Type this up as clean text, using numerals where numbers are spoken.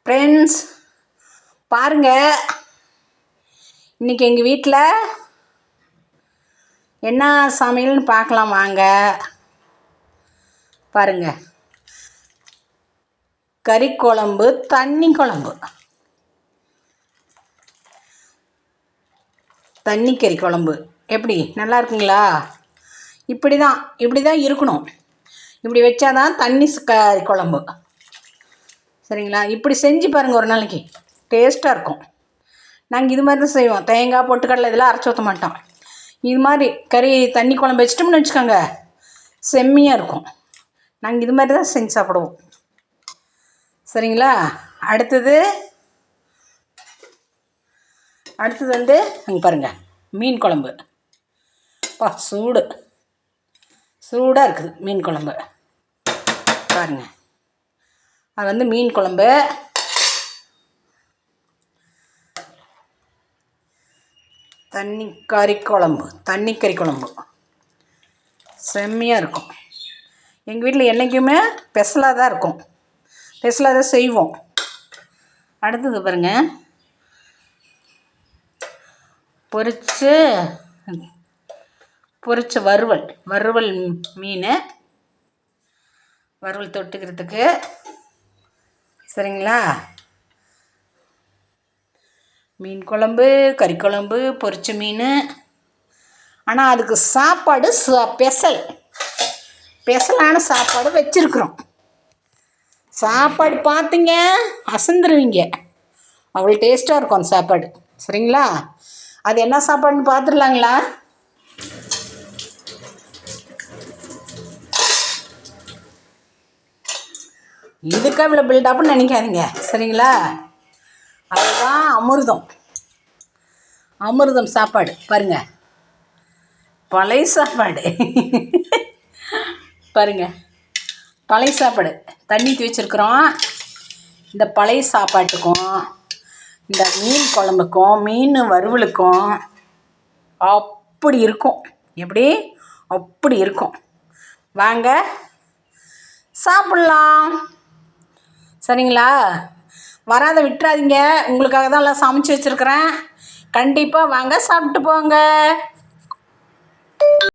Friends பாருங்கள், இன்றைக்கி எங்கள் வீட்டில் என்ன சமையல்னு பார்க்கலாம் வாங்க. பாருங்கள், கறி குழம்பு, தண்ணி குழம்பு, தண்ணி கறி குழம்பு. எப்படி நல்லா இருக்குங்களா? இப்படி தான் இருக்கணும். இப்படி வச்சாதான் தண்ணி கறி குழம்பு. சரிங்களா? இப்படி செஞ்சு பாருங்கள், ஒரு நாளைக்கு டேஸ்ட்டாக இருக்கும். நாங்கள் இது மாதிரி தான் செய்வோம். தேங்காய் பொட்டுக்கடலை இதெல்லாம் அரைச்சி ஊற்ற மாட்டோம். இது மாதிரி கறி தண்ணி குழம்பு வச்சிட்டோம்னு வச்சுக்கோங்க, செம்மையாக இருக்கும். நாங்கள் இது மாதிரி தான் செஞ்சு சாப்பிடுவோம். சரிங்களா? அடுத்தது வந்து அங்கே பாருங்கள், மீன் குழம்பு. சூடாக இருக்குது மீன் குழம்பு. பாருங்கள், அது வந்து மீன் குழம்பு. தண்ணி கறி குழம்பு செம்மையாக இருக்கும். எங்கள் வீட்டில் என்றைக்குமே ஸ்பெஷலாக தான் இருக்கும், ஸ்பெஷலாக தான் செய்வோம். அடுத்தது பாருங்கள், பொரிச்ச வறுவல் மீன் வறுவல் தொட்டுக்கிறதுக்கு. சரிங்களா? மீன் குழம்பு, கறி குழம்பு, பொரிச்ச மீன். ஆனால் அதுக்கு சாப்பாடு ஸ்பெஷலான சாப்பாடு வச்சுருக்குறோம். சாப்பாடு பார்த்தீங்க அசந்துருவீங்க, அவ்வளோ டேஸ்ட்டாக இருக்கும் அந்த சாப்பாடு. சரிங்களா? அது என்ன சாப்பாடுன்னு பார்த்துடலாங்களா? இதுக்கு அவ்வளோ பில்டப்னு நினைக்காதீங்க. சரிங்களா? அதுதான் அமிர்தம் சாப்பாடு. பாருங்கள், பழைய சாப்பாடு. பாருங்கள், பழைய சாப்பாடு தண்ணி ஊற்றி வச்சுருக்குறோம். இந்த பழைய சாப்பாட்டுக்கும் இந்த மீன் குழம்புக்கும் மீன் வறுவலுக்கும் அப்படி இருக்கும். எப்படி அப்படி இருக்கும். வாங்க சாப்பிட்லாம். சரிங்களா? வராத விட்டுறாதீங்க, உங்களுக்காக தான் எல்லாம் சமைச்சு வச்சுருக்கிறேன். கண்டிப்பாக வாங்க, சாப்பிட்டு போங்க.